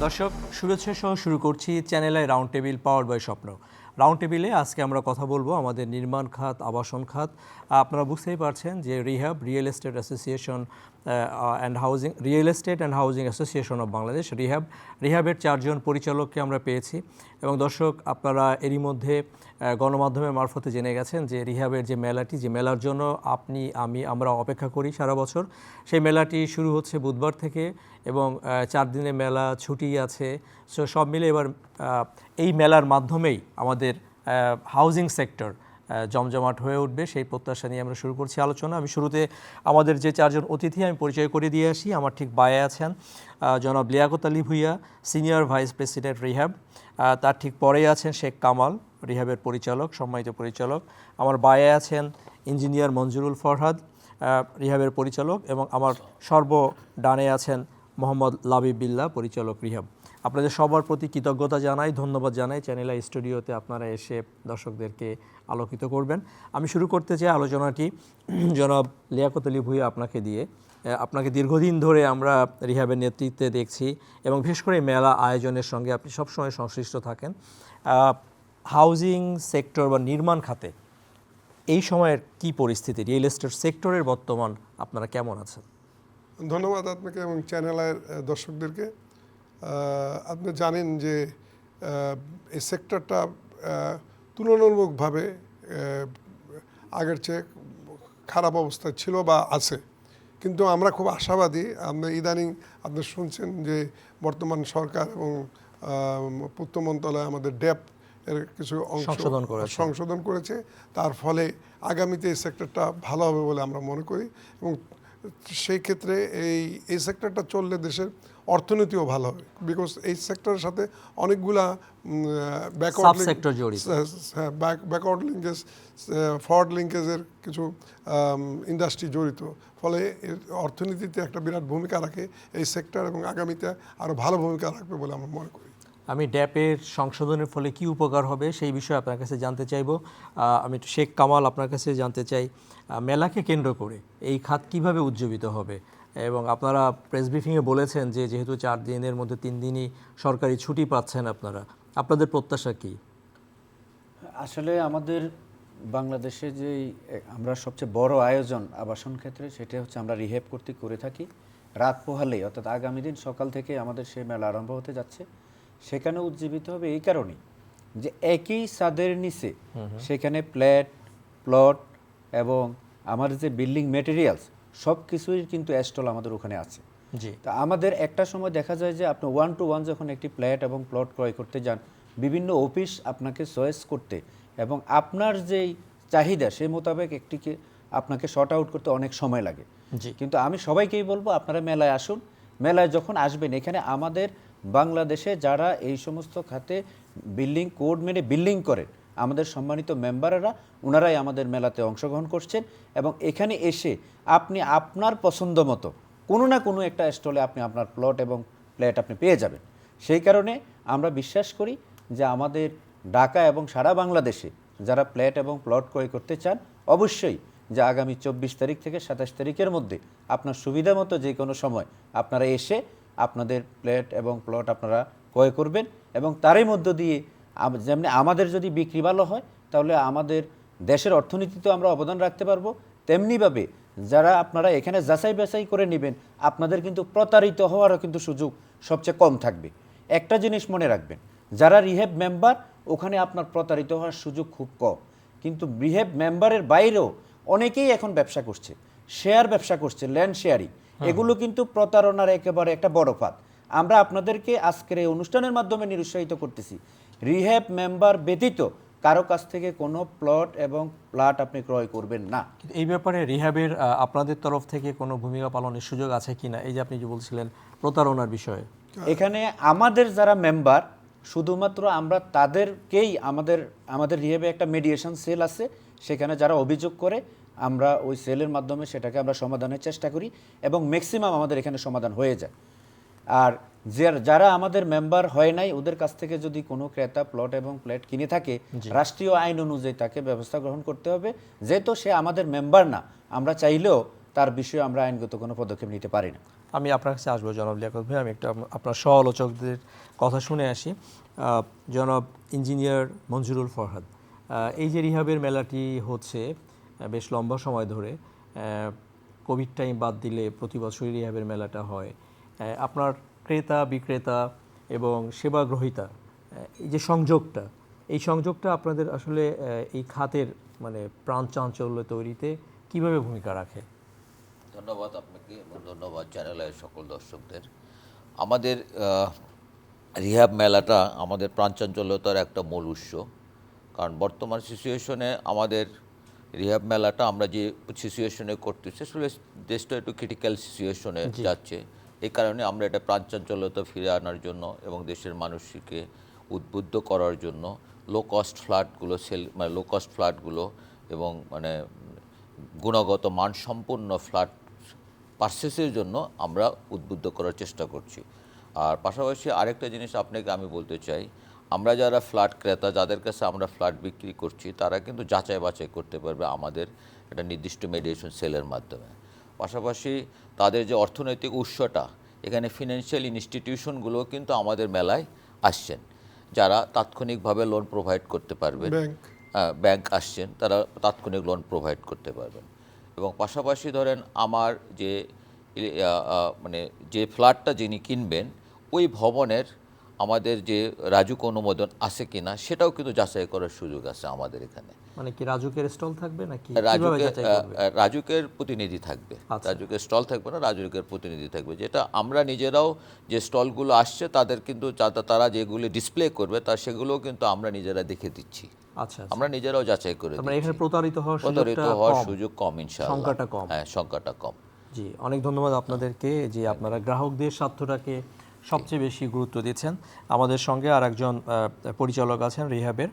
দর্শক শুভেচ্ছা সহ শুরু করছি Channel I round table power by Shwapno. Round টেবিলে আজকে আমরা কথা বলবো আমাদের নির্মাণ খাত, আবাসন খাত। আপনারা বুঝতেই পারছেন যে REHAB, real estate association and housing, real estate and housing association of Bangladesh, রিহ্যাবের 4 জন পরিচালককে আমরা পেয়েছি। এবং দর্শক আপনারা এরই মধ্যে গণমাধ্যমের মারফতে জেনে গেছেন যে রিহ্যাবের যে মেলাটি, যে মেলার জন্য আপনি আমরা অপেক্ষা করি সারা বছর, সেই মেলাটি শুরু হচ্ছে বুধবার থেকে এবং 4 দিনের মেলা, ছুটি আছে। সো সব মিলে এবার এই মেলার মাধ্যমেই আমাদের হাউজিং সেক্টর জমজমাট হয়ে উঠবে, সেই প্রত্যাশা নিয়ে আমরা শুরু করছি আলোচনা। আমি শুরুতে আমাদের যে 4 জন অতিথি আমি পরিচয় করে দিয়ে আসি। আমার ঠিক বায়ে আছেন জনাব Liaquat Ali Bhuiyan, senior vice president rehab. তার ঠিক পরেই আছেন শেখ কামাল, রিহ্যাবের পরিচালক, সম্মানিত পরিচালক। আমার বায়ে আছেন ইঞ্জিনিয়ার মঞ্জুরুল ফরহাদ, রিহ্যাবের পরিচালক, এবং আমার সর্বডানে আছেন মোহাম্মদ লাবিব বিল্লাহ, পরিচালক রিহ্যাব। আপনাদের সবার প্রতি কৃতজ্ঞতা জানাই, ধন্যবাদ জানাই চ্যানেল আই স্টুডিওতে আপনারা এসে দর্শকদেরকে আলোকিত করবেন। আমি শুরু করতে চাই আলোচনাটি জনাব লিয়াকত আলী ভূঁইয়া আপনাকে দিয়ে। আপনাকে দীর্ঘদিন ধরে আমরা রিহ্যাবের নেতৃত্বে দেখছি এবং বিশেষ করে মেলা আয়োজনের সঙ্গে আপনি সবসময় সংশ্লিষ্ট থাকেন। হাউজিং সেক্টর বা নির্মাণ খাতে এই সময়ের কি পরিস্থিতি, রিয়েল এস্টেট সেক্টরের বর্তমান আপনারা কেমন আছেন? ধন্যবাদ আপনাকে এবং চ্যানেলের দর্শকদেরকে। আপনি জানেন যে এই সেক্টরটা তুলনামূলকভাবে আগের চেয়ে খারাপ অবস্থায় ছিল বা আছে, কিন্তু আমরা খুব আশাবাদী। আপনি ইদানিং আপনি শুনছেন যে বর্তমান সরকার এবং পূর্ত মন্ত্রণালয় আমাদের ডেপ এর কিছু অংশ সংশোধন করেছে। তার ফলে আগামীতে এই সেক্টরটা ভালো হবে বলে আমরা মনে করি এবং সেই ক্ষেত্রে এই সেক্টরটা চললে দেশের অর্থনীতিও ভালো হবে, বিকজ এই সেক্টরের সাথে অনেকগুলা ব্যাকওয়ার্ড লিঙ্কেজ, ফরওয়ার্ড লিঙ্কেজের কিছু ইন্ডাস্ট্রি জড়িত, ফলে এর অর্থনীতিতে একটা বিরাট ভূমিকা রাখে এই সেক্টর এবং আগামীতে আরও ভালো ভূমিকা রাখবে বলে আমরা মনে করি। আমি ড্যাপের সংশোধনের ফলে কি উপকার হবে সেই বিষয়ে আপনার কাছে জানতে চাইব। আমি শেখ কামাল আপনার কাছে জানতে চাই, মেলাকে কেন্দ্র করে এই খাত কিভাবে উজ্জীবিত হবে, এবং আপনারা প্রেস ব্রিফিংয়ে বলেছেন যে যেহেতু 4 দিনের মধ্যে 3 দিনই সরকারি ছুটি পাচ্ছেন আপনাদের প্রত্যাশা কি? আসলে আমাদের বাংলাদেশে যে আমরা সবচেয়ে বড় আয়োজন আবাসন ক্ষেত্রে, সেটা হচ্ছে আমরা রিহ্যাব কর্তৃক করে থাকি। রাত পোহালেই, অর্থাৎ আগামী দিন সকাল থেকে আমাদের সেই মেলা আরম্ভ হতে যাচ্ছে। সেখানে উজ্জীবিত হবে এই কারণে যে একই ছাদের নিচে সেখানে ফ্ল্যাট, প্লট এবং আমাদের যে বিল্ডিং মেটেরিয়ালস সব কিছুই কিন্তু স্টল আমাদের ওখানে আছে। জি। তা আমাদের একটা সময় দেখা যায় যে আপনি 1 to 1 যখন একটি ফ্ল্যাট এবং প্লট ক্রয় করতে যান, বিভিন্ন অফিস আপনাকে চয়েস করতে এবং আপনার যেই চাহিদা সেই মোতাবেক একটিকে আপনাকে শর্ট আউট করতে অনেক সময় লাগে। জি। কিন্তু আমি সবাইকেই বলবো আপনারা মেলায় আসুন। মেলায় যখন আসবেন, এখানে আমাদের বাংলাদেশে যারা এই সমস্ত খাতে বিল্ডিং কোড মেনে বিল্ডিং করেন, আমাদের সম্মানিত মেম্বাররা, ওনারাই আমাদের মেলাতে অংশগ্রহণ করছেন এবং এখানে এসে আপনি আপনার পছন্দ মতো কোনো না কোনো একটা স্টলে আপনি আপনার প্লট এবং ফ্ল্যাট আপনি পেয়ে যাবেন। সেই কারণে আমরা বিশ্বাস করি যে আমাদের ঢাকা এবং সারা বাংলাদেশে যারা ফ্ল্যাট এবং প্লট ক্রয় করতে চান, অবশ্যই যে আগামী 24 তারিখ থেকে 27 তারিখের মধ্যে আপনার সুবিধা মতো যে কোনো সময় আপনারা এসে আপনাদের ফ্ল্যাট এবং প্লট আপনারা ক্রয় করবেন এবং তারই মধ্য দিয়ে যেমনি আমাদের যদি বিক্রি ভালো হয় তাহলে আমাদের দেশের অর্থনীতিতেও আমরা অবদান রাখতে পারবো, তেমনিভাবে যারা আপনারা এখানে যাচাই বাছাই করে নেবেন আপনাদের কিন্তু প্রতারিত হওয়ারও কিন্তু সুযোগ সবচেয়ে কম থাকবে। একটা জিনিস মনে রাখবেন, যারা রিহ্যাব মেম্বার ওখানে আপনার প্রতারিত হওয়ার সুযোগ খুব কম, কিন্তু রিহ্যাব মেম্বারের বাইরেও অনেকেই এখন ব্যবসা করছে, শেয়ার ব্যবসা করছে, ল্যান্ড শেয়ারিং, এগুলো কিন্তু প্রতারণার একেবারে একটা বড় ফাঁদ। আমরা আপনাদেরকে আজকের এই অনুষ্ঠানের মাধ্যমে নিরুৎসাহিত করতেছি, রিহ্যাব মেম্বার ব্যতীত কারো কাছ থেকে কোনো প্লট এবং প্লাট আপনি ক্রয় করবেন না। এই ব্যাপারে রিহ্যাবের আপনাদের তরফ থেকে কোনো ভূমিকা পালনের সুযোগ আছে কিনা, এই যে আপনি যে বলছিলেন প্রতারণার বিষয়ে? এখানে আমাদের যারা মেম্বার শুধুমাত্র আমরা তাদেরকেই আমাদের রিহ্যাবে একটা মেডিয়েশন সেল আছে, সেখানে যারা অভিযোগ করে আমরা ওই সেলের মাধ্যমে সেটাকে আমরা সমাধানের চেষ্টা করি এবং ম্যাক্সিমাম আমাদের এখানে সমাধান হয়ে যায়। আর যারা আমাদের মেম্বার হয় নাই ওদের কাছ থেকে যদি কোনো ক্রেতা প্লট এবং ফ্ল্যাট কিনে থাকে, রাষ্ট্রীয় আইন অনুযায়ী তাকে ব্যবস্থা গ্রহণ করতে হবে। যেহেতু সে আমাদের মেম্বার না, আমরা চাইলেও তার বিষয়ে আমরা আইনগত কোনো পদক্ষেপ নিতে পারি না। আমি আপনার কাছে আসবো জনাব লিয়াকত ভাই, আমি একটু আপনার সহ আলোচকদের কথা শুনে আসি। জনাব ইঞ্জিনিয়ার মঞ্জুরুল ফরহাদ, এই যে রিহাবের মেলাটি হচ্ছে বেশ লম্বা সময় ধরে, কোভিড টাইম বাদ দিলে প্রতি বছরই রিহাবের মেলাটা হয়, আপনার ক্রেতা বিক্রেতা এবং সেবা গ্রহীতা এই যে সংযোগটা, এই সংযোগটা আপনাদের আসলে এই খাতের মানে প্রাণ চাঞ্চল্য তৈরিতে কিভাবে ভূমিকা রাখে? ধন্যবাদ আপনাকে এবং ধন্যবাদ চ্যানেলের সকল দর্শকদের। আমাদের রিহ্যাব মেলাটা আমাদের প্রাণচাঞ্চল্যতার একটা মূল উৎস, কারণ বর্তমান সিচুয়েশনে আমাদের রিহ্যাব মেলাটা আমরা যে সিচুয়েশনে করতেছি আসলে দেশটা একটু ক্রিটিক্যাল সিচুয়েশনে যাচ্ছে। এই কারণে আমরা এটা প্রাণচাঞ্চল্যতা ফিরে আনার জন্য এবং দেশের মানুষকে উদ্বুদ্ধ করার জন্য লো কস্ট ফ্ল্যাটগুলো এবং মানে গুণগত মানসম্পন্ন ফ্ল্যাট পারচেসের জন্য আমরা উদ্বুদ্ধ করার চেষ্টা করছি। আর পাশাপাশি আরেকটা জিনিস আপনাকে আমি বলতে চাই, আমরা যারা ফ্ল্যাট ক্রেতা, যাদের কাছে আমরা ফ্ল্যাট বিক্রি করছি, তারা কিন্তু যাচাই বাছাই করতে পারবে আমাদের একটা নির্দিষ্ট মেডিয়েশন সেলের মাধ্যমে। পাশাপাশি তাদের যে অর্থনৈতিক উৎসটা, এখানে ফিনান্সিয়াল ইনস্টিটিউশনগুলো কিন্তু আমাদের মেলায় আসছেন, যারা তাৎক্ষণিকভাবে লোন প্রোভাইড করতে পারবেন। ব্যাংক আসছেন, তারা তাৎক্ষণিক লোন প্রোভাইড করতে পারবেন। এবং পাশাপাশি ধরেন আমার যে মানে যে ফ্ল্যাটটা যিনি কিনবেন, ওই ভবনের আমাদের যে রাজুক অনুমোদন আছে কিনা সেটাও কিন্তু যাচাই করার সুযোগ আছে আমাদের এখানে। মানে কি রাজুকের স্টল থাকবে নাকি রাজুকের প্রতিনিধি থাকবে? রাজুকের স্টল থাকবে না, রাজুকের প্রতিনিধি থাকবে। যেটা আমরা নিজেরাও যে স্টলগুলো আসছে তাদের কিন্তু তারা যেগুলো ডিসপ্লে করবে সেগুলোও কিন্তু আমরা নিজেরা দেখে দিচ্ছি। আচ্ছা, আমরা নিজেরাও যাচাই করে আমরা এখানে প্রতারিত হওয়ার সুযোগ কম, ইনশাআল্লাহ সংখ্যাটা কম। হ্যাঁ, সংখ্যাটা কম। জি, অনেক ধন্যবাদ আপনাদেরকে যে আপনারা গ্রাহকদের স্বার্থটাকে সবচেয়ে বেশি গুরুত্ব দিচ্ছেন। আমাদের সঙ্গে আর একজন পরিচালক আছেন রিহ্যাবের,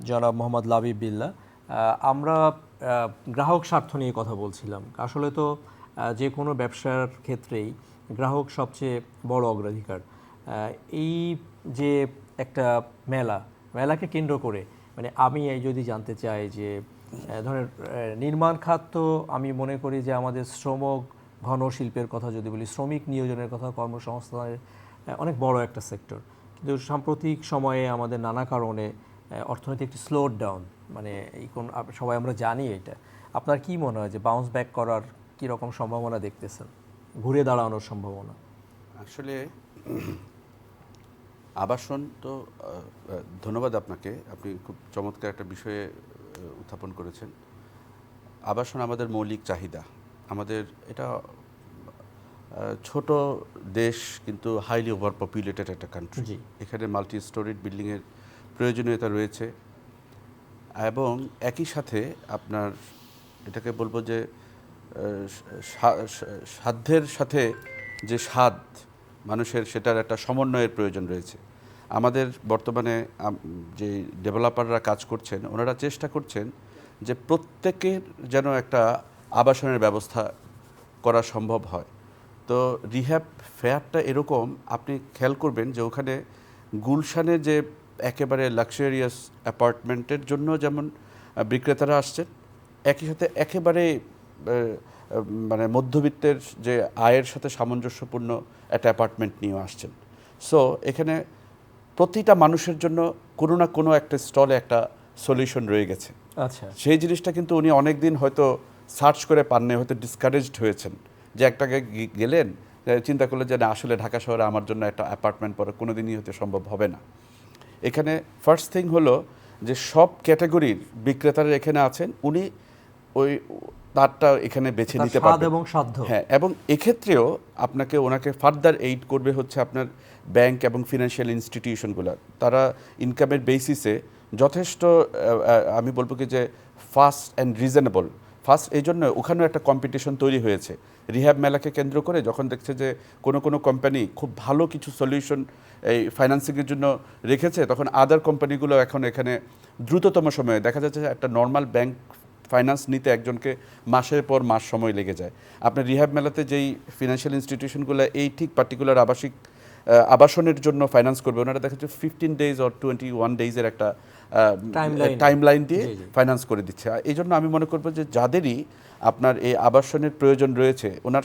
জনাব মোহাম্মদ লাবিব বিল্লাহ। আমরা গ্রাহক স্বার্থ নিয়ে কথা বলছিলাম। আসলে তো যে কোনো ব্যবসার ক্ষেত্রেই গ্রাহক সবচেয়ে বড় অগ্রাধিকার। এই যে একটা মেলাকে কেন্দ্র করে মানে আমি এই যদি জানতে চাই যে ধরেন নির্মাণ খাত, তো আমি মনে করি যে আমাদের শ্রম ঘন শিল্পের কথা যদি বলি, শ্রমিক নিয়োজনের কথা, কর্মসংস্থানের অনেক বড় একটা সেক্টর। কিন্তু সাম্প্রতিক সময়ে আমাদের নানা কারণে অর্থনীতি একটি স্লো ডাউন, মানে এই কোন সবাই আমরা জানি এটা। আপনার কি মনে হয় যে বাউন্স ব্যাক করার কী রকম সম্ভাবনা দেখতেছেন, ঘুরে দাঁড়ানোর সম্ভাবনা? আসলে আবাসন তো ধন্যবাদ আপনাকে, আপনি খুব চমৎকার একটা বিষয়ে উত্থাপন করেছেন। আবাসন আমাদের মৌলিক চাহিদা। আমাদের এটা ছোট দেশ কিন্তু হাইলি ওভার পপুলেটেড একটা কান্ট্রি। এখানে মাল্টি স্টোরিড বিল্ডিংয়ের প্রয়োজনীয়তা রয়েছে এবং একই সাথে আপনার এটাকে বলবো যে সাধ্যের সাথে যে স্বাদ মানুষের, সেটার একটা সমন্বয়ের প্রয়োজন রয়েছে। আমাদের বর্তমানে যে ডেভেলপাররা কাজ করছেন, ওনারা চেষ্টা করছেন যে প্রত্যেকের যেন একটা আবাসনের ব্যবস্থা করা সম্ভব হয়। তো রিহ্যাব ফেয়ারটা এরকম, আপনি খেয়াল করবেন যে ওখানে গুলশানে যে একেবারে লাক্সারিয়াস অ্যাপার্টমেন্টের জন্য যেমন বিক্রেতারা আসছেন, একই সাথে একেবারে মানে মধ্যবিত্তের যে আয়ের সাথে সামঞ্জস্যপূর্ণ একটা অ্যাপার্টমেন্ট নিয়ে আসছেন। সো এখানে প্রতিটা মানুষের জন্য কোনো না কোনো একটা স্টলে একটা সলিউশন রয়ে গেছে। আচ্ছা, সেই জিনিসটা কিন্তু উনি অনেক দিন হয়তো সার্চ করে পাননি, হয়তো ডিসকারেজড হয়েছেন, যে একটাকে গেলেন চিন্তা করলেন যে না, আসলে ঢাকা শহরে আমার জন্য একটা অ্যাপার্টমেন্ট পরে কোনো দিনই হতে সম্ভব হবে না। এখানে ফার্স্ট থিং হলো যে সব ক্যাটাগরির বিক্রেতারা এখানে আছেন, উনি ওই তারটা এখানে বেছে নিতে পারবেন এবং সাধ্য। হ্যাঁ, এবং এক্ষেত্রেও ওনাকে ফার্দার এইড করবে হচ্ছে আপনার ব্যাংক এবং ফিনান্সিয়াল ইনস্টিটিউশনগুলো। তারা ইনকামের বেসিসে যথেষ্ট আমি বলবো কি যে ফাস্ট অ্যান্ড রিজনেবল। ফার্স্ট এই জন্য ওখানেও একটা কম্পিটিশন তৈরি হয়েছে রিহ্যাব মেলাকে কেন্দ্র করে। যখন দেখছে যে কোনো কোম্পানি খুব ভালো কিছু সলিউশন এই ফাইন্যান্সিংয়ের জন্য রেখেছে, তখন আদার কোম্পানিগুলো এখন এখানে দ্রুততম সময়ে দেখা যাচ্ছে একটা নর্মাল ব্যাংক ফাইন্যান্স নিতে একজনকে মাসের পর মাস সময় লেগে যায়। আপনার রিহ্যাব মেলাতে যেই ফিনান্সিয়াল ইনস্টিটিউশনগুলো এই ঠিক পার্টিকুলার আবাসিক আবাসনের জন্য ফাইন্যান্স করবে ওনারা দেখা যাচ্ছে 15 ডেজ অর 21 ডেজের একটা টাইমলাইন দিয়ে ফাইন্যান্স করে দিচ্ছে। এই জন্য আমি মনে করবো যে যাদেরই আপনার এই আবাসনের প্রয়োজন রয়েছে ওনার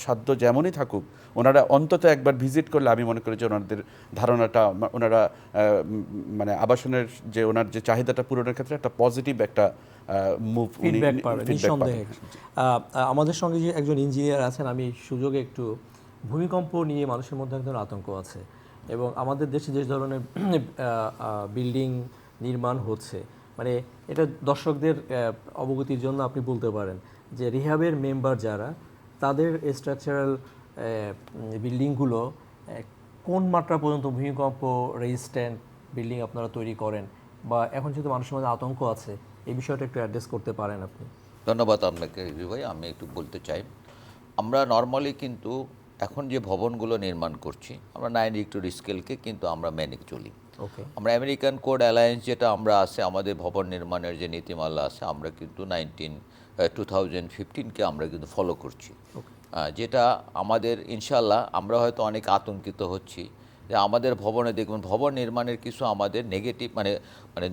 সাধ্য যেমনই থাকুক ওনারা অন্তত একবার ভিজিট করলে আমি মনে করি যে ওনাদের ধারণাটা ওনারা মানে আবাসনের যে ওনার যে চাহিদাটা পূরণের ক্ষেত্রে একটা পজিটিভ একটা মুভ ফিডব্যাক পাবে নিঃসন্দেহে। আমাদের সঙ্গে যে একজন ইঞ্জিনিয়ার আছেন, আমি সুযোগে একটু ভূমিকম্প নিয়ে মানুষের মধ্যে এক ধরনের আতঙ্ক আছে এবং আমাদের দেশে যে ধরনের বিল্ডিং নির্মাণ হচ্ছে, মানে এটা দর্শকদের অবগতির জন্য আপনি বলতে পারেন যে রিহাবের মেম্বার যারা, তাদের স্ট্রাকচারাল বিল্ডিংগুলো কোন মাত্রা পর্যন্ত ভূমিকম্প রেজিস্ট্যান্ট বিল্ডিং আপনারা তৈরি করেন, বা এখন যেহেতু মানুষের মধ্যে আতঙ্ক আছে এই বিষয়টা একটু অ্যাড্রেস করতে পারেন আপনি? ধন্যবাদ আপনাকে ভাই। আমি একটু বলতে চাই, আমরা নর্মালি কিন্তু এখন যে ভবনগুলো নির্মাণ করছি আমরা 9 রিক্টার স্কেলকে কিন্তু আমরা মেনে চলি। ওকে, আমরা আমেরিকান কোড অ্যালায়েন্স যেটা আমরা আছে আমাদের ভবন নির্মাণের যে নীতিমালা আছে আমরা কিন্তু 2015কে আমরা কিন্তু ফলো করছি, যেটা আমাদের ইনশাল্লাহ আমরা হয়তো অনেক আতঙ্কিত হচ্ছি যে আমাদের ভবনে দেখবেন ভবন নির্মাণের কিছু আমাদের নেগেটিভ মানে মানে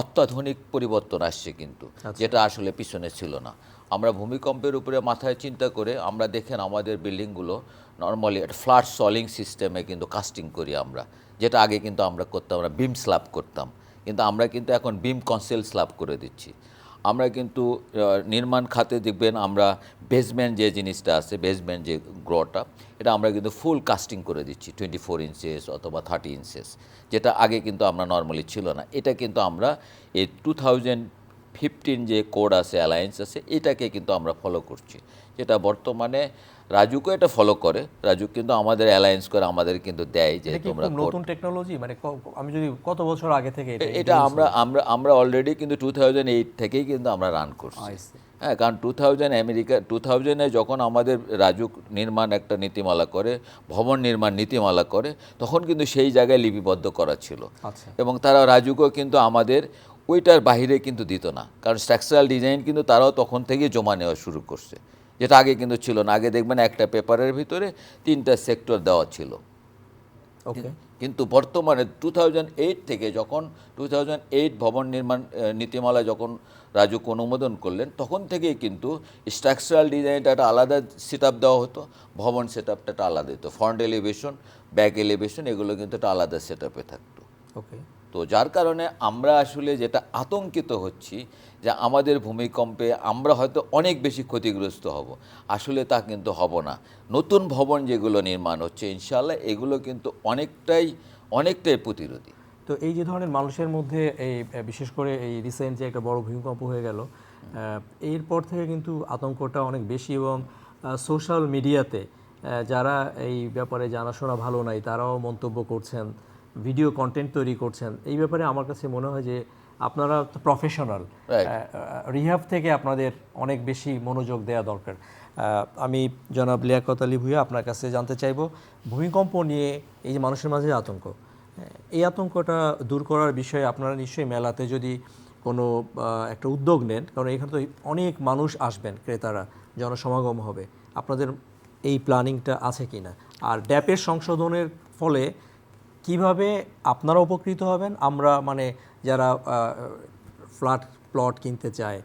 অত্যাধুনিক পরিবর্তন আসছে কিন্তু, যেটা আসলে পিছনে ছিল না। আমরা ভূমিকম্পের উপরে মাথায় চিন্তা করে আমরা দেখেন আমাদের বিল্ডিংগুলো নর্মালি একটা ফ্ল্যাট সলিং সিস্টেমে কিন্তু কাস্টিং করি আমরা, যেটা আগে কিন্তু আমরা করতাম, আমরা বিম স্ল্যাব করতাম, কিন্তু আমরা কিন্তু এখন বিম কনসেল স্ল্যাব করে দিচ্ছি। আমরা কিন্তু নির্মাণ খাতে দেখবেন আমরা বেসমেন্ট যে জিনিসটা আছে, বেসমেন্ট যে গ্রোটা, এটা আমরা কিন্তু ফুল কাস্টিং করে দিচ্ছি 24 ইঞ্চেস অথবা 30 ইঞ্চেস, যেটা আগে কিন্তু আমরা নর্মালি ছিল না। এটা কিন্তু আমরা এই 2015 যে কোড আছে অ্যালায়েন্স আছে এটাকে কিন্তু আমরা ফলো করছি, যেটা বর্তমানে রাজুকও এটা ফলো করে। রাজু কিন্তু আমাদের অ্যালায়েন্স করে আমাদের কিন্তু দেয় যে তোমরা নতুন টেকনোলজি, মানে আমি যদি কত বছর আগে থেকে এটা আমরা অলরেডি কিন্তু 2008 থেকেই কিন্তু আমরা রান করছি। হ্যাঁ, কারণ 2000 যখন আমাদের রাজু নির্মাণ একটা নীতিমালা করে, ভবন নির্মাণ নীতিমালা করে, তখন কিন্তু সেই জায়গায় লিপিবদ্ধ করা ছিল এবং তারা রাজুকও কিন্তু আমাদের ওইটার বাইরে কিন্তু দিত না, কারণ স্ট্রাকচারাল ডিজাইন কিন্তু তারাও তখন থেকে জমা নেওয়া শুরু করছে, যেটা আগে কিন্তু ছিল না। আগে দেখবেন একটা পেপারের ভিতরে 3টা সেক্টর দেওয়া ছিল। কিন্তু বর্তমানে 2008 থেকে যখন 2008 ভবন নির্মাণ নীতিমালা যখন রাজুক অনুমোদন করলেন, তখন থেকেই কিন্তু স্ট্রাকচারাল ডিজাইনটা একটা আলাদা সেট আপ দেওয়া হতো, ভবন সেট আপটা একটা আলাদা হতো, ফ্রন্ট এলিভেশন ব্যাক এলিভেশন এগুলো কিন্তু একটা আলাদা সেট আপে থাকতো। তো যার কারণে আমরা আসলে যেটা আতঙ্কিত হচ্ছি যে আমাদের ভূমিকম্পে আমরা হয়তো অনেক বেশি ক্ষতিগ্রস্ত হব, আসলে তা কিন্তু হব না। নতুন ভবন যেগুলো নির্মাণ হচ্ছে ইনশাআল্লাহ এগুলো কিন্তু অনেকটাই প্রতিরোধী। তো এই যে ধরনের মানুষের মধ্যে এই বিশেষ করে এই রিসেন্ট যে একটা বড় ভূমিকম্প হয়ে গেল, এরপর থেকে কিন্তু আতঙ্কটা অনেক বেশি এবং সোশ্যাল মিডিয়াতে যারা এই ব্যাপারে জানাশোনা ভালো নাই তারাও মন্তব্য করছেন, ভিডিও কন্টেন্ট তৈরি করছেন। এই ব্যাপারে আমার কাছে মনে হয় যে আপনারা তো প্রফেশনাল, রিহাব থেকে আপনাদের অনেক বেশি মনোযোগ দেওয়া দরকার। আমি জনাব লিয়াকত আলী ভূঁইয়া আপনার কাছে জানতে চাইব, ভূমিকম্প নিয়ে এই যে মানুষের মাঝে আতঙ্ক, এই আতঙ্কটা দূর করার বিষয়ে আপনারা নিশ্চয়ই মেলাতে যদি কোনো একটা উদ্যোগ নেন, কারণ এখানে তো অনেক মানুষ আসবেন, ক্রেতারা, জনসমাগম হবে, আপনাদের এই প্ল্যানিংটা আছে কি না? আর ড্যাপের সংশোধনের ফলে কিভাবে আপনারা উপকৃত হবেন, আমরা মানে যারা প্লট কিনতে চায়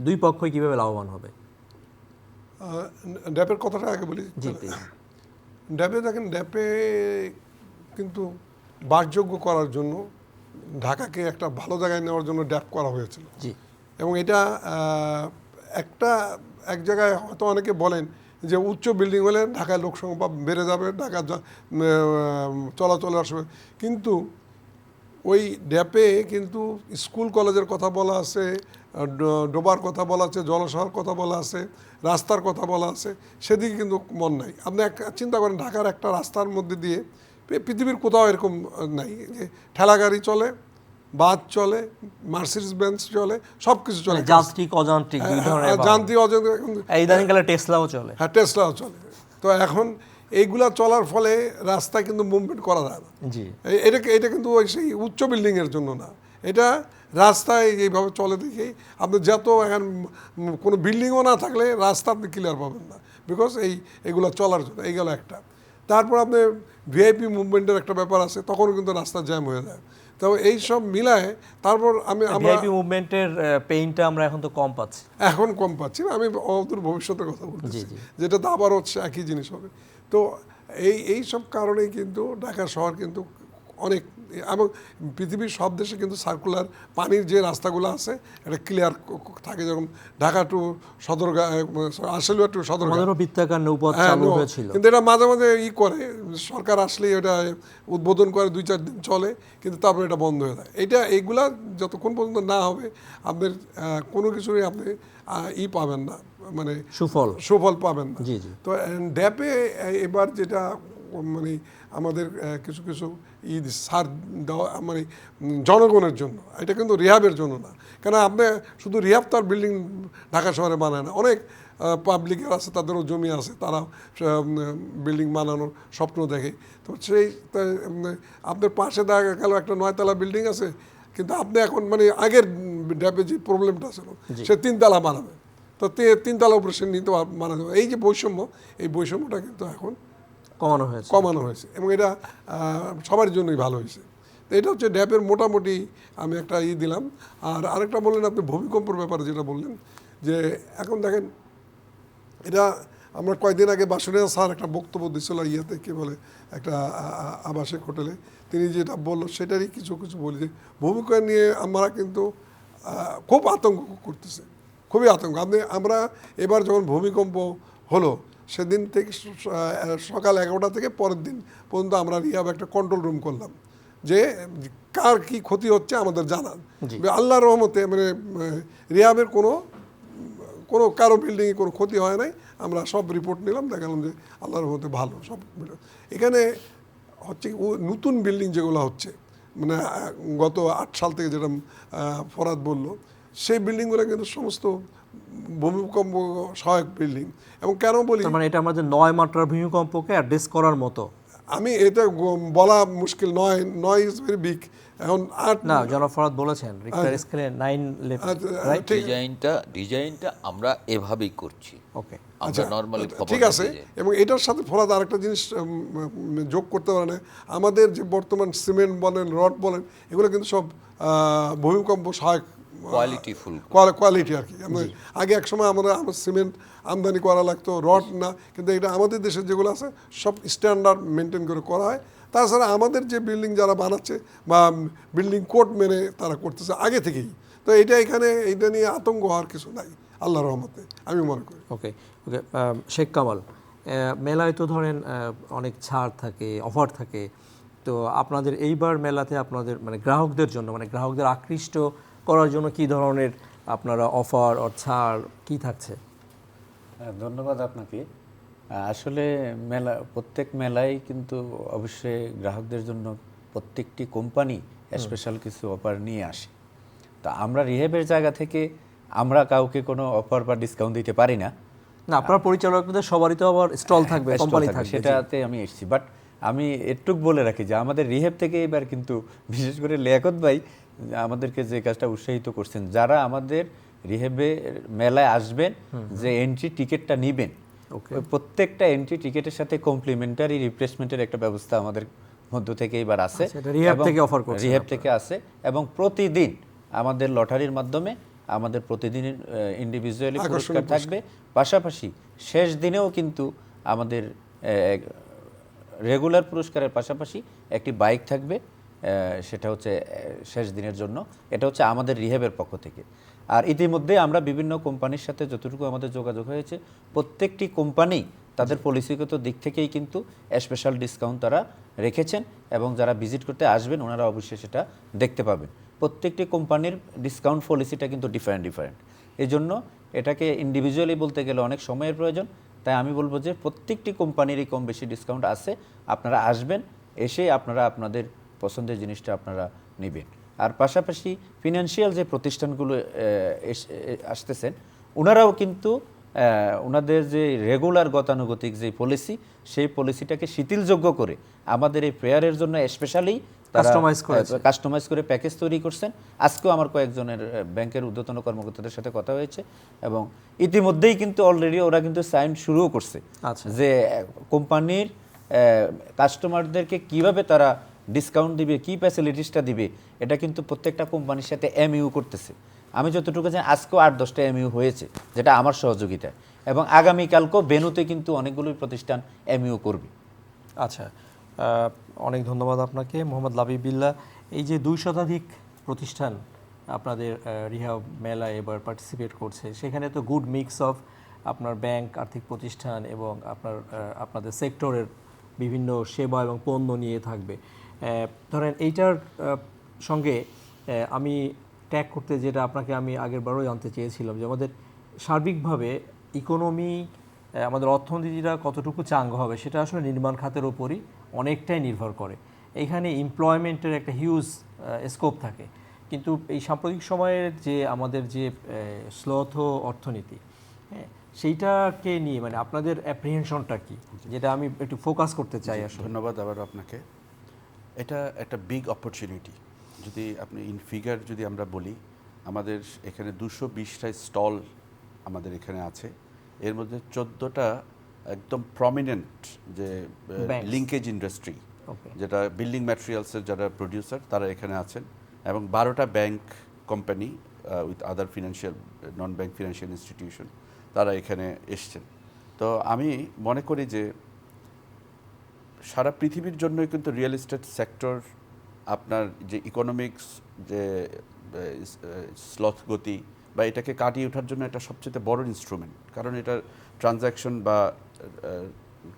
দুই পক্ষই কিভাবে লাভবান হবে? ড্যাপের কথাটা আগে বলি। ড্যাপে দেখেন, ড্যাপে কিন্তু বাসযোগ্য করার জন্য ঢাকাকে একটা ভালো জায়গায় নেওয়ার জন্য ড্যাপ করা হয়েছিল, এবং এটা এক জায়গায় হয়তো অনেকে বলেন যে উচ্চ বিল্ডিং হলে ঢাকায় লোক সংখ্যা বেড়ে যাবে, ঢাকা চলাচলে আসবে, কিন্তু ওই ড্যাপে কিন্তু স্কুল কলেজের কথা বলা আছে, ডোবার কথা বলা আছে, জলশহর কথা বলা আছে, রাস্তার কথা বলা আছে, সেদিকে কিন্তু মন নাই। আপনি চিন্তা করেন ঢাকার একটা রাস্তার মধ্যে দিয়ে পৃথিবীর কোথাও এরকম নাই যে ঠেলা গাড়ি চলে, বাস চলে, মার্সিডিজ বেঞ্চ চলে, সব কিছু চলে, যান্ত্রিক অযান্ত্রিক দুই ধরনের, যান্ত্রিক অযান্ত্রিক, ইদানিংকালে টেসলাও চলে। হ্যাঁ, টেসলাও চলে। তো এখন এইগুলা চলার ফলে রাস্তায় কিন্তু মুভমেন্ট করা যায় না। এটা কিন্তু ওই সেই উচ্চ বিল্ডিংয়ের জন্য না, এটা রাস্তায় এইভাবে চলে দেখেই আপনি যত এখন কোনো বিল্ডিংও না থাকলে রাস্তা আপনি ক্লিয়ার পাবেন না, বিকজ এগুলো চলার জন্য। এই গেল একটা। তারপর আপনি ভিআইপি মুভমেন্টের একটা ব্যাপার আছে, তখনও কিন্তু রাস্তা জ্যাম হয়ে যায়। তো এই সব মিলায় তারপর আমরা ভিআইপি মুভমেন্টের পেইনটা আমরা এখন তো কম পাচ্ছি। এখন কম পাচ্ছি, আমি অদূর ভবিষ্যতের কথা বলতেছি, জি। যেটা তো আবার হচ্ছে একই জিনিস হবে। তো এই সব কারণেই কিন্তু ঢাকা শহর কিন্তু অনেক, এবং পৃথিবীর সব দেশে কিন্তু সার্কুলার পানির যে রাস্তাগুলো আছে এটা ক্লিয়ার থাকে, যেরকম ঢাকা টু সদরঘাট, আশুলিয়া টু সদরঘাট, আমাদেরও বৃত্তাকার নৌপথ চালু হয়েছিল। কিন্তু এটা মাঝে মাঝে করে সরকার আসলে এটা উদ্বোধন করে 2-4 দিন চলে, কিন্তু তারপর এটা বন্ধ হয়ে যায়। এইগুলা যতক্ষণ পর্যন্ত না হবে আপনার কোনো কিছুরই আপনি পাবেন না, মানে সুফল পাবেন না। জি। তো ড্যাপে এবার যেটা মানে আমাদের কিছু কিছু সার দেওয়া মানে জনগণের জন্য, এটা কিন্তু রিহাবের জন্য না। কেন আপনি শুধু রিহাব তো আর বিল্ডিং ঢাকা শহরে বানায় না, অনেক পাবলিকের আছে, তাদেরও জমি আছে, তারা বিল্ডিং বানানোর স্বপ্ন দেখে। তো সেই আপনার পাশে দেখা গেল একটা 9তলা বিল্ডিং আছে, কিন্তু আপনি এখন মানে আগের ড্যাপে যে প্রবলেমটা ছিল সে 3তলা বানাবে, তো 3তলা উপরে সে নিতে বানাতে হবে। এই যে বৈষম্য, এই বৈষম্যটা কিন্তু এখন কমানো হয়েছে, এবং এটা সবার জন্যই ভালো হয়েছে। তো এটা হচ্ছে ড্যাপের মোটামুটি আমি একটা দিলাম। আর আরেকটা বললেন আপনি ভূমিকম্পের ব্যাপারে, যেটা বললেন যে এখন দেখেন এটা আমরা কয়েকদিন আগে বাসুনিয়া স্যার একটা বক্তব্য দিচ্ছিল ইয়েতে, কি বলে একটা আবাসিক হোটেলে, তিনি যেটা বললো সেটারই কিছু কিছু বলি যে ভূমিকম্প নিয়ে আমরা কিন্তু খুব আতঙ্ক করতেছে, খুবই আতঙ্ক। আমরা এবার যখন ভূমিকম্প হলো সেদিন থেকে সকাল 11টা থেকে পরের দিন পর্যন্ত আমরা রিহাব একটা কন্ট্রোল রুম করলাম, যে কার কি ক্ষতি হচ্ছে আমাদের জানান। আল্লাহর রহমতে মানে রিহাবের কোনো কারো বিল্ডিংয়ে কোনো ক্ষতি হয় নাই। আমরা সব রিপোর্ট নিলাম, দেখালাম যে আল্লাহর রহমতে ভালো সব। এখানে হচ্ছে নতুন বিল্ডিং যেগুলো হচ্ছে, মানে গত 8 সাল থেকে যেটা ফরাদ বলল, সেই বিল্ডিংগুলো কিন্তু সমস্ত ভূমিকম্প সহায়ক বিল্ডিং। এবং কেন বলি, মানে এটা আমাদের 9 মাত্রার ভূমিকম্পকে অ্যাড্রেস করার মতো। আমি এটা বলা মুশকিল, 9 ইজ ভেরি বিগ। এখন 8 না, জনাব ফরাদ বলেছেন রিক্টার স্কেলে 9 রাইট। ডিজাইনটা আমরা এভাবেই করছি। ওকে, আমরা নরমালি ঠিক আছে। এবং এটার সাথে ফরাদ আরেকটা জিনিস যোগ করতে পারে না, আমাদের যে বর্তমান সিমেন্ট বলেন, রড বলেন, এগুলো কিন্তু সব ভূমিকম্প সহায়ক কোয়ালিটি আর কি। আগে এক সময় আমরা সিমেন্ট আমদানি করা লাগতো, রড না, কিন্তু এটা আমাদের দেশে যেগুলো আছে সব স্ট্যান্ডার্ড মেনটেন করে করা হয়। তাছাড়া আমাদের যে বিল্ডিং যারা বানাচ্ছে বা বিল্ডিং কোড মেনে তারা করতেছে আগে থেকেই, তো এইটা নিয়ে আতঙ্ক হওয়ার কিছু নাই আল্লাহর রহমতে, আমি মনে করি। ওকে, শেখ কামাল, মেলায় তো ধরেন অনেক ছাড় থাকে, অফার থাকে, তো আপনাদের এইবার মেলাতে আপনাদের মানে গ্রাহকদের জন্য, মানে গ্রাহকদের আকৃষ্ট করার জন্য কি ধরনের আপনারা অফার ও ছাড় কি থাকছে? ধন্যবাদ আপনাকে। আসলে প্রত্যেক মেলায় কিন্তু অবশ্যই গ্রাহকদের জন্য প্রত্যেকটি কোম্পানি স্পেশাল কিছু অফার নিয়ে আসে। তো আমরা রিহেবের জায়গা থেকে আমরা কাউকে কোনো অফার বা ডিসকাউন্ট দিতে পারি না। আপনার পরিচালকদের সবারই তো আবার স্টল থাকবে, কোম্পানি থাকবে, সেটাতে আমি এসেছি। বাট আমি একটুক বলে রাখি যে আমাদের রিহেব থেকে এবার কিন্তু বিশেষ করে লিয়াকত ভাই আমাদেরকে যে কাজটা উৎসাহিত করছেন, যারা আমাদের রিহেবে মেলায় আসবেন, যে এন্ট্রি টিকিটটা নেবেন, প্রত্যেকটা এন্ট্রি টিকিটের সাথে কমপ্লিমেন্টারি রিপ্লেসমেন্টের একটা ব্যবস্থা আমাদের মধ্য থেকে এবার আছে, রিহেব থেকে আছে। এবং প্রতিদিন আমাদের লটারির মাধ্যমে আমাদের প্রতিদিন ইন্ডিভিজুয়ালি পুরস্কার থাকবে। পাশাপাশি শেষ দিনেও কিন্তু আমাদের রেগুলার পুরস্কারের পাশাপাশি একটি বাইক থাকবে, সেটা হচ্ছে শেষ দিনের জন্য। এটা হচ্ছে আমাদের রিহেবের পক্ষ থেকে। আর ইতিমধ্যে আমরা বিভিন্ন কোম্পানির সাথে যতটুকু আমাদের যোগাযোগ হয়েছে, প্রত্যেকটি কোম্পানি তাদের পলিসিগত দিক থেকেই কিন্তু স্পেশাল ডিসকাউন্ট তারা রেখেছেন, এবং যারা ভিজিট করতে আসবেন ওনারা অবশ্যই সেটা দেখতে পাবেন। প্রত্যেকটি কোম্পানির ডিসকাউন্ট পলিসিটা কিন্তু ডিফারেন্ট। এই জন্য এটাকে ইন্ডিভিজুয়ালি বলতে গেলে অনেক সময়ের প্রয়োজন। তাই আমি বলবো যে প্রত্যেকটি কোম্পানিরই কম বেশি ডিসকাউন্ট আছে, আপনারা আসবেন, এসে আপনারা আপনাদের পছন্দের জিনিসটা আপনারা নেবেন। আর পাশাপাশি ফিনান্সিয়াল যে প্রতিষ্ঠানগুলো আসতেছেন, ওনারাও কিন্তু ওনাদের যে রেগুলার গতানুগতিক যে পলিসি, সেই পলিসিটাকে শিথিলযোগ্য করে আমাদের এই প্রেয়ারের জন্য স্পেশালি কাস্টমাইজ করে প্যাকেজ তৈরি করছেন। আজকেও আমার কয়েকজনের ব্যাংকের ঊর্ধ্বতন কর্মকর্তাদের সাথে কথা হয়েছে, এবং ইতিমধ্যেই কিন্তু অলরেডি ওরা কিন্তু সাইন শুরুও করছে যে কোম্পানির কাস্টমারদেরকে কিভাবে তারা ডিসকাউন্ট দিবে, কি ফ্যাসিলিটিসটা দিবে, এটা কিন্তু প্রত্যেকটা কোম্পানির সাথে এমইউ করতেছে। আমি যতটুকু জানি আজকেও 8-10টা এমইউ হয়েছে, যেটা আমার সহযোগিতায়, এবং আগামীকালকেও বেনুতে কিন্তু অনেকগুলোই প্রতিষ্ঠান এমইউ করবে। আচ্ছা, অনেক ধন্যবাদ আপনাকে মোহাম্মদ লাবিবিল্লাহ। এই যে 2 শতাধিক প্রতিষ্ঠান আপনাদের রিহাব মেলায় এবার পার্টিসিপেট করছে, সেখানে তো গুড মিক্স অফ আপনার ব্যাংক, আর্থিক প্রতিষ্ঠান এবং আপনাদের সেক্টরের বিভিন্ন সেবা এবং পণ্য নিয়ে থাকবে। ধরেন এইটার সঙ্গে আমি ট্যাগ করতে যেটা আপনাকে আমি আগেরবারও জানতে চেয়েছিলাম যে আমাদের সার্বিকভাবে ইকোনমি, আমাদের অর্থনীতিটা কতটুকু চাঙ্গা হবে সেটা আসলে নির্মাণ খাতের ওপরই অনেকটাই নির্ভর করে। এইখানে এমপ্লয়মেন্টের একটা হিউজ স্কোপ থাকে, কিন্তু এই সাম্প্রতিক সময়ের যে আমাদের যে স্লথ অর্থনীতি, হ্যাঁ, সেইটাকে নিয়ে মানে আপনাদের অ্যাপ্রিহেনশনটা কি, যেটা আমি একটু ফোকাস করতে চাই আসলে। ধন্যবাদ আবার আপনাকে। এটা একটা বিগ অপরচুনিটি। যদি আপনি ইন ফিগার যদি আমরা বলি, আমাদের এখানে 220টা স্টল আমাদের এখানে আছে, এর মধ্যে 14টা একদম প্রমিনেন্ট যে Banks. লিঙ্কেজ ইন্ডাস্ট্রি, ওকে, যেটা বিল্ডিং ম্যাটেরিয়ালসের যারা প্রডিউসার তারা এখানে আছেন, এবং 12টা bank company with other financial non bank financial institution তারা এখানে এসছেন। তো আমি মনে করি যে সারা পৃথিবীর জন্যই কিন্তু রিয়েল এস্টেট সেক্টর আপনার যে ইকোনমিক্স, যে স্লথ গতি বা এটাকে কাটিয়ে ওঠার জন্য এটা সবচেয়ে বড় ইনস্ট্রুমেন্ট, কারণ এটার ট্রানজ্যাকশন বা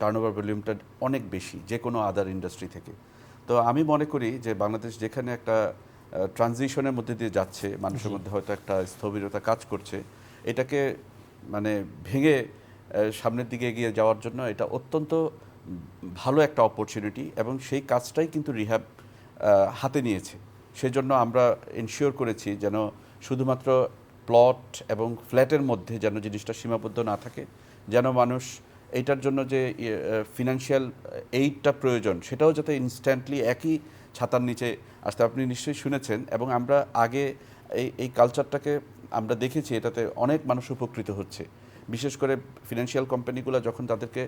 টার্নওভার ভলিউমটা অনেক বেশি যে কোনো আদার ইন্ডাস্ট্রি থেকে। তো আমি মনে করি যে বাংলাদেশ যেখানে একটা ট্রানজিশনের মধ্যে দিয়ে যাচ্ছে, মানুষের মধ্যে হয়তো একটা স্থবিরতা কাজ করছে, এটাকে মানে ভেঙে সামনের দিকে এগিয়ে যাওয়ার জন্য এটা অত্যন্ত ভালো একটা অপরচুনিটি, এবং সেই কাজটাই কিন্তু রিহ্যাব হাতে নিয়েছে। সেজন্য আমরা এনশিওর করেছি যেন শুধুমাত্র প্লট এবং ফ্ল্যাটের মধ্যে যেন জিনিসটা সীমাবদ্ধ না থাকে, যেন মানুষ এইটার জন্য যে ফিনান্সিয়াল এইডটা প্রয়োজন সেটাও যাতে ইনস্ট্যান্টলি একই ছাতার নিচে আসতে। আপনি নিশ্চয়ই শুনেছেন, এবং আমরা আগে এই কালচারটাকে আমরা দেখেছি, এটাতে অনেক মানুষ উপকৃত হচ্ছে। বিশেষ করে ফিনান্সিয়াল কোম্পানিগুলো যখন তাদেরকে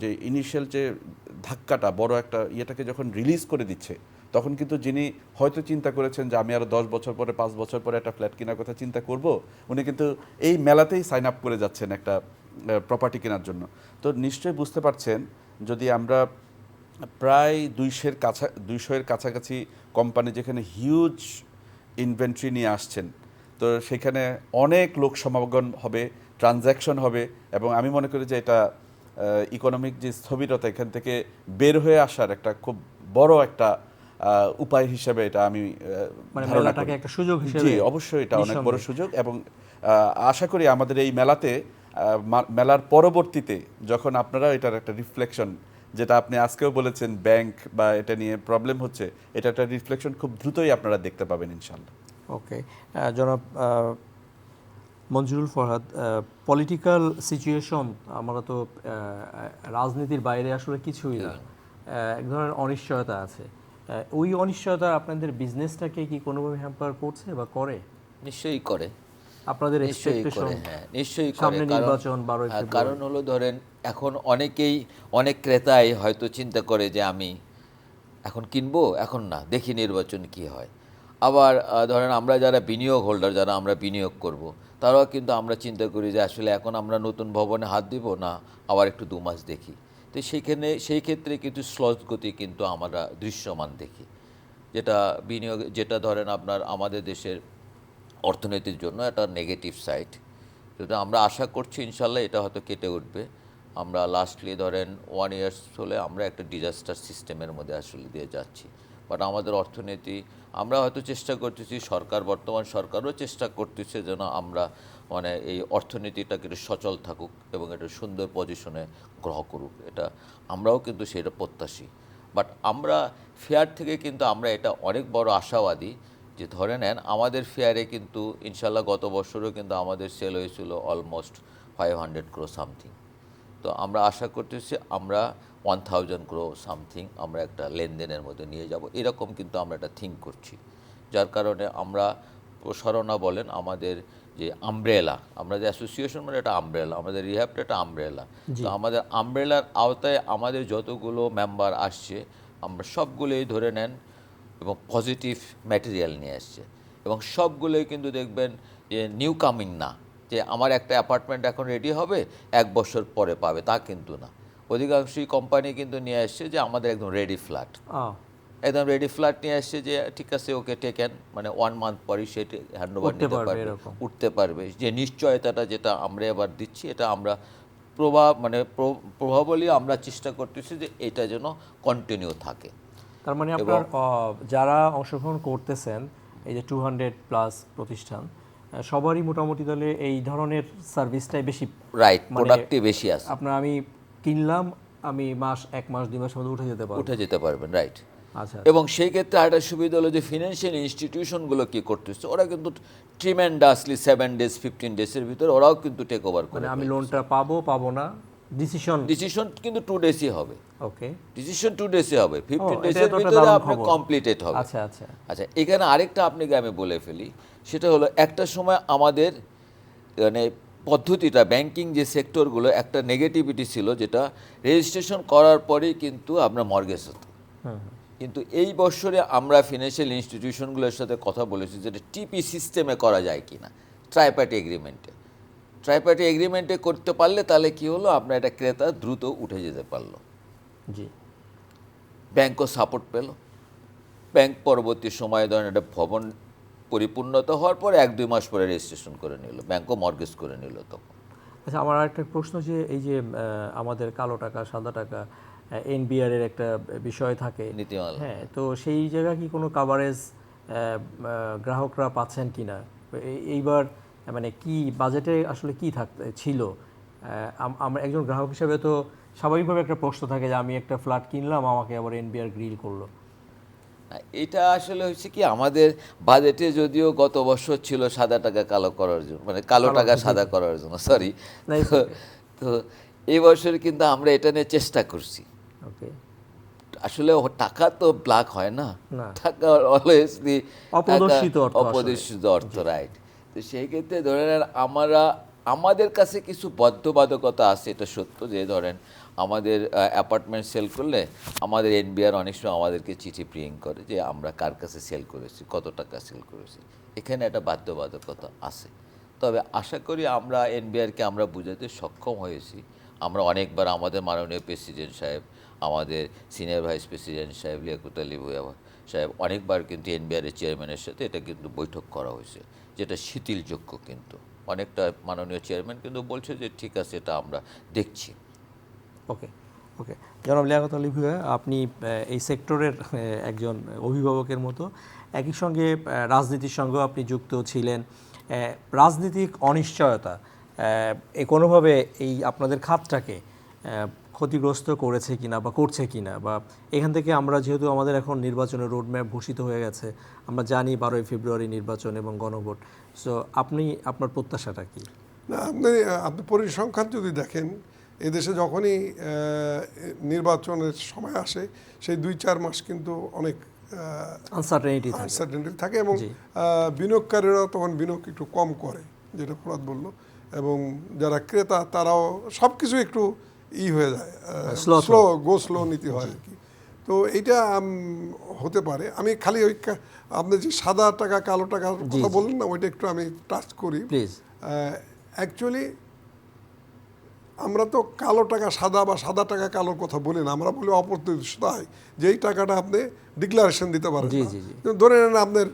যে ইনিশিয়াল যে ধাক্কাটা, বড় একটা ইয়েটাকে যখন রিলিজ করে দিচ্ছে, তখন কিন্তু যিনি হয়তো চিন্তা করেছেন যে আমি আরও 10 বছর পরে 5 বছর পরে একটা ফ্ল্যাট কেনার কথা চিন্তা করব, উনি কিন্তু এই মেলাতেই সাইন আপ করে যাচ্ছেন একটা প্রপার্টি কেনার জন্য। তো নিশ্চয়ই বুঝতে পারছেন, যদি আমরা প্রায় 200-এর কাছাকাছি কোম্পানি যেখানে হিউজ ইনভেন্টরি নিয়ে আসছেন, তো সেখানে অনেক লোক সমাগম হবে, ট্রানজ্যাকশন হবে, এবং আমি মনে করি যে এটা ইকোনমিক যে স্থবিরতা এখান থেকে বের হয়ে আসার একটা খুব বড় একটা উপায় হিসেবে এটা আমি মানে ধারণা মেলাটাকে করি। একটা সুযোগ হিসেবে। জি, অবশ্যই এটা অনেক বড় সুযোগ, এবং আশা করি আমাদের এই মেলাতে মেলার পরবর্তীতে যখন আপনারা এটার একটা রিফ্লেকশন, যেটা আপনি আজকেও বলেছেন ব্যাংক বা এটা নিয়ে প্রবলেম হচ্ছে, এটা একটা রিফ্লেকশন খুব দ্রুতই আপনারা দেখতে পাবেন ইনশাল্লাহ। ওকে, জনাব মঞ্জুরুল ফরহাদ, পলিটিক্যাল সিচুয়েশন, আমরা তো রাজনীতির বাইরে আসলে কিছুই না, এক ধরনের অনিশ্চয়তা আছে। ওই অনিশ্চয়তা আপনাদের বিজনেসটাকে কি কোনোভাবে হ্যাম্পার করছে বা করে? নিশ্চয়ই করে, আপনাদের নিশ্চয়ই এক্সপেকটেশন করে, হ্যাঁ নিশ্চয়ই করে। সামনে নির্বাচন 12 হ্যাঁ, ফেব্রুয়ারি। কারণ হলো ধরেন এখন অনেক ক্রেতাই হয়তো চিন্তা করে যে আমি এখন কিনবো, এখন না, দেখি নির্বাচন কি হয়। আবার ধরেন আমরা যারা বিনিয়োগ হোল্ডার, যারা আমরা বিনিয়োগ করব, তারাও কিন্তু আমরা চিন্তা করি যে আসলে এখন আমরা নতুন ভবনে হাত দিব না, আবার একটু 2 মাস দেখি। তো সেই ক্ষেত্রে কিন্তু স্লথ গতি কিন্তু আমরা দৃশ্যমান দেখি, যেটা ধরেন আপনার আমাদের দেশের অর্থনীতির জন্য একটা নেগেটিভ সাইড। যেটা আমরা আশা করছি ইনশাল্লাহ এটা হয়তো কেটে উঠবে। আমরা লাস্টলি ধরেন 1 ইয়ার্স হলে আমরা একটা ডিজাস্টার সিস্টেমের মধ্যে আসলে দিয়ে যাচ্ছি। বাট আমাদের অর্থনীতি, আমরা হয়তো চেষ্টা করতেছি, বর্তমান সরকারও চেষ্টা করতেছে যেন আমরা মানে এই অর্থনীতিটাকে একটু সচল থাকুক এবং একটা সুন্দর পজিশনে গ্রহণ করুক, এটা আমরাও কিন্তু সেটা প্রত্যাশী। বাট আমরা ফেয়ার থেকে কিন্তু আমরা এটা অনেক বড় আশাবাদী যে ধরে নেন আমাদের ফেয়ারে কিন্তু ইনশাল্লাহ গত বছরও কিন্তু আমাদের সেল হয়েছিল অলমোস্ট 500 crore সামথিং। তো আমরা আশা করতেছি আমরা 1000 crore সামথিং আমরা একটা লেনদেনের মধ্যে নিয়ে যাব, এরকম কিন্তু আমরা একটা থিঙ্ক করছি। যার কারণে আমরা প্রসারণা বলেন, আমাদের যে আমব্রেলা, আমরা যে অ্যাসোসিয়েশন মানে এটা আমব্রেলা, আমাদের রিহ্যাবটা একটা আমব্রেলা। তো আমাদের আমব্রেলার আওতায় আমাদের যতগুলো মেম্বার আসছে আমরা সবগুলোই ধরে নেন এবং পজিটিভ ম্যাটেরিয়াল নিয়ে আসছে, এবং সবগুলোই কিন্তু দেখবেন যে নিউ কামিং না, যে আমার একটা অ্যাপার্টমেন্ট এখন রেডি হবে 1 বছর পরে পাবে, তা কিন্তু না। অধিকাংশই কোম্পানি কিন্তু নিয়ে আসছে যে আমাদের একদম রেডি ফ্ল্যাট, একদম রেডি ফ্ল্যাট নিয়ে আসছে যে ঠিক আছে ওকে টেকেন, মানে 1 মান্থ পরই সেটি হ্যান্ড ওভার নিতে পারবে, উঠতে পারবে। যে নিশ্চয়তাটা যেটা আমরা এবার দিচ্ছি, এটা আমরা প্রভাবলি আমরা চেষ্টা করতেছি যে এটা যেন কন্টিনিউ থাকে। তার মানে আপনার যারা অংশগ্রহণ করতেছেন এই যে 200+ প্রতিষ্ঠান, সবারই মোটামুটি তাহলে এই ধরনের সার্ভিসটাই বেশি, রাইট, প্রোডাক্টই বেশি আছে। আপনার আমি কিনলাম, আমি 1 মাস 2 মাসের মধ্যে উঠে যেতে পারবেন, রাইট। আচ্ছা। এবং সেই ক্ষেত্রে একটা সুবিধা হলো যে ফিনান্সিয়াল ইনস্টিটিউশনগুলো কি করতেছে, ওরা কিন্তু ট্রিমেন্ডাসলি 7 ডেজ 15 ডেজের ভিতরে ওরাও কিন্তু টেক ওভার করে। মানে আমি লোনটা পাবো না, ডিসিশন কিন্তু 2 ডেজই হবে। ওকে, ডিসিশন 2 ডেজই হবে, 15 ডেজের ভিতরে আপনি কমপ্লিটেড হবে। আচ্ছা আচ্ছা আচ্ছা, এখানে আরেকটা আপনাকে আমি বলে ফেলি, সেটা হলো একটা সময় আমাদের মানে পদ্ধতিটা, ব্যাংকিং যে সেক্টরগুলো, একটা নেগেটিভিটি ছিল যেটা রেজিস্ট্রেশন করার পরেই কিন্তু আপনার মর্গেজ হতো। কিন্তু এই বছরে আমরা ফিনান্সিয়াল ইনস্টিটিউশনগুলোর সাথে কথা বলেছি যেটা টিপি সিস্টেমে করা যায় কি না, ট্রাইপার্টি এগ্রিমেন্টে করতে পারলে তাহলে কি হলো, আপনার একটা ক্রেতা দ্রুত উঠে যেতে পারলো, জি, ব্যাংকও সাপোর্ট পেল। ব্যাংক পরবর্তী সময়ে ধরেন একটা ভবন পরিপূর্ণতা হওয়ার পর 1-2 মাস পরে রেজিস্ট্রেশন করে নিল, ব্যাংকও মর্গেজ করে নিল তখন। আচ্ছা, আমার আরেকটা প্রশ্ন, যে এই যে আমাদের কালো টাকা সাদা টাকা এনবিআর এর একটা বিষয় থাকে নীতিমালা, হ্যাঁ, তো সেই জায়গা কি কোনো কাভারেজ গ্রাহকরা পাচ্ছেন কিনা এইবার, মানে কি বাজেটে আসলে কি ছিল? আমরা একজন গ্রাহক হিসেবে তো স্বাভাবিকভাবে একটা প্রশ্ন থাকে যে আমি একটা ফ্ল্যাট কিনলাম, আমাকে আবার এনবিআর গ্রিল করলো। এটা আসলে হচ্ছে কি, আমাদের বাজেটে যদিও গত বছর ছিল সাদা টাকা কালো করার জন্য, মানে কালো টাকা সাদা করার জন্য, সরি, তো এই বছর কিন্তু আমরা এটা নিয়ে চেষ্টা করছি। ওকে, আসলে টাকা তো ব্ল্যাক হয় না, টাকা অলওয়েজলি অপদর্শিত অর্থ, রাইট। তো সেই ক্ষেত্রে ধরে নেন আমাদের কাছে কিছু বাধ্যবাধকতা আছে, এটা সত্য, যে ধরেন আমাদের অ্যাপার্টমেন্ট সেল করলে আমাদের এনবিআর অনেক সময় আমাদেরকে চিঠি প্রিন্ট করে যে আমরা কার কাছে সেল করেছি, কত টাকা সেল করেছি, এখানে একটা বাধ্যবাধকতা আছে। তবে আশা করি আমরা এনবিআরকে আমরা বোঝাতে সক্ষম হয়েছি। আমরা অনেকবার আমাদের মাননীয় প্রেসিডেন্ট সাহেব, আমাদের সিনিয়র ভাইস প্রেসিডেন্ট সাহেব লিয়াকত আলী ভূঁইয়া সাহেব অনেকবার কিন্তু এনবিআরের চেয়ারম্যানের সাথে এটা কিন্তু বৈঠক করা হয়েছে, যেটা শিথিলযোগ্য। কিন্তু অনেকটা মাননীয় চেয়ারম্যান কিন্তু বলছে যে ঠিক আছে, এটা আমরা দেখছি। ওকে, জনাব লিয়াকত আলী ভূঁইয়া, আপনি এই সেক্টরের একজন অভিভাবকের মতো, একই সঙ্গে রাজনীতির সঙ্গেও আপনি যুক্ত ছিলেন। রাজনৈতিক অনিশ্চয়তা কোনোভাবে এই আপনাদের খাতটাকে ক্ষতিগ্রস্ত করেছে কিনা বা করছে কিনা, বা এখান থেকে আমরা যেহেতু আমাদের এখন নির্বাচনের রোডম্যাপ ঘোষিত হয়ে গেছে, আমরা জানি 12ই ফেব্রুয়ারি নির্বাচন এবং গণভোট, সো আপনার প্রত্যাশাটা কি? না, আপনি পরিসংখ্যান যদি দেখেন, এদেশে যখনই নির্বাচনের সময় আসে সেই 2-4 মাস কিন্তু অনেক আনসার্টেনিটি থাকে, এবং বিনিয়োগকারীরাও তখন বিনিয়োগ একটু কম করে, যেটা ফরাদ বলল, এবং যারা ক্রেতা তারাও সব কিছু একটু হয়ে যায়, স্লো নীতি হয় আর কি। তো এইটা হতে পারে। আমি খালি ওই আপনি যে সাদা টাকা কালো টাকার কথা বললেন না, ওইটা একটু আমি টাচ করি প্লিজ। অ্যাকচুয়ালি আমরা তো কালো টাকা সাদা বা সাদা টাকা কালোর কথা বলি না, আমরা বলি অপ্রত্যাশিত, যেই টাকাটা আপনি ডিক্লারেশন দিতে পারেন। ধরে নেন আপনার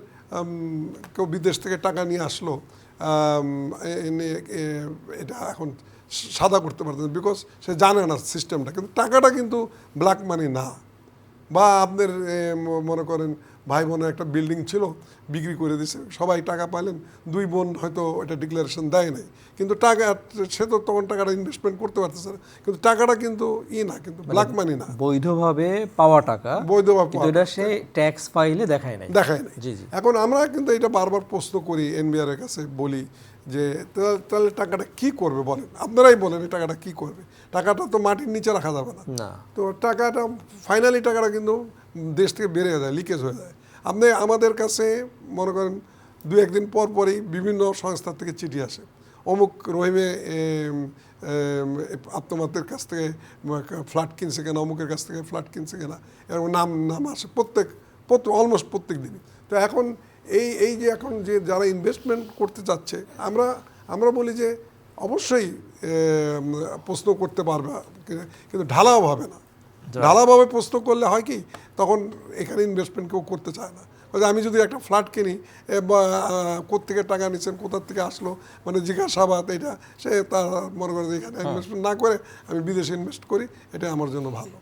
কেউ বিদেশ থেকে টাকা নিয়ে আসলো, এটা এখন সাদা করতে পারতেন, বিকজ সে জানে না সিস্টেমটা, কিন্তু টাকাটা কিন্তু ব্ল্যাক মানি না। বা আপনার মনে করেন ভাই বোনের একটা বিল্ডিং ছিল, বিক্রি করে দিয়েছে, সবাই টাকা পাইলেন, 2 বোন হয়তো এটা ডিক্লারেশন দেয় নাই, কিন্তু টাকা সে তো তখন টাকাটা ইনভেস্টমেন্ট করতে পারতেছে না, কিন্তু টাকাটা কিন্তু না, কিন্তু ব্ল্যাক মানি না, বৈধভাবে পাওয়া টাকা, বৈধভাবে এটা সে ট্যাক্স ফাইলে দেখায় নাই। এখন আমরা কিন্তু এটা বারবার প্রশ্ন করি এনবিআর এর কাছে, বলি যে তাহলে টাকাটা কি করবে বলেন, আপনারাই বলেন এই টাকাটা কি করবে। টাকাটা তো মাটির নিচে রাখা যাবে না, তো টাকাটা ফাইনালি টাকাটা কিন্তু দেশ থেকে বেরিয়ে যায়, লিকেজ হয়ে যায়। আপনি আমাদের কাছে মনে করেন দু একদিন পর পরই বিভিন্ন সংস্থা থেকে চিঠি আসে, অমুক রহিমে আত্মমাতের কাছ থেকে ফ্ল্যাট কিনছে কিনা, অমুকের কাছ থেকে ফ্ল্যাট কিনছে কিনা, এরকম নাম আসে অলমোস্ট প্রত্যেক দিনই। তো এখন এই যে এখন যে যারা ইনভেস্টমেন্ট করতে চাচ্ছে, আমরা বলি যে অবশ্যই প্রশ্ন করতে পারবে, কিন্তু ঢালাওভাবে না। ঢালাওভাবে প্রশ্ন করলে হয় কি, তখন এখানে ইনভেস্টমেন্ট কেউ করতে চায় না। আমি যদি একটা ফ্ল্যাট কিনি, বা কোত্থেকে টাকা নিচ্ছেন, কোথার থেকে আসলো, মানে জিজ্ঞাসাবাদ, এটা সে তার মনে করে যে এখানে ইনভেস্টমেন্ট না করে আমি বিদেশে ইনভেস্ট করি, এটা আমার জন্য ভালো।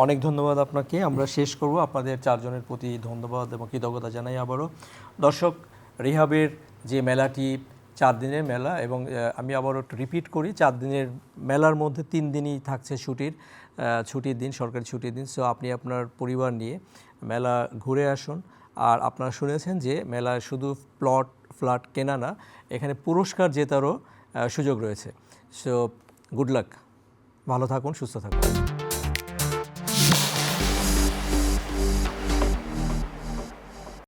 অনেক ধন্যবাদ আপনাকে। আমরা শেষ করব, আপনাদের চারজনের প্রতি ধন্যবাদ এবং কৃতজ্ঞতা জানাই আবারও। দর্শক, রিহাবের যে মেলাটি 4 দিনের মেলা, এবং আমি আবারও একটু রিপিট করি, 4 দিনের মেলার মধ্যে 3 দিনই থাকছে ছুটির দিন, সরকারি ছুটির দিন। সো আপনি আপনার পরিবার নিয়ে মেলা ঘুরে আসুন। আর আপনারা শুনেছেন যে মেলায় শুধু ফ্ল্যাট কেনা না, এখানে পুরস্কার জেতারও সুযোগ রয়েছে। সো গুড লাক, ভালো থাকুন, সুস্থ থাকুন।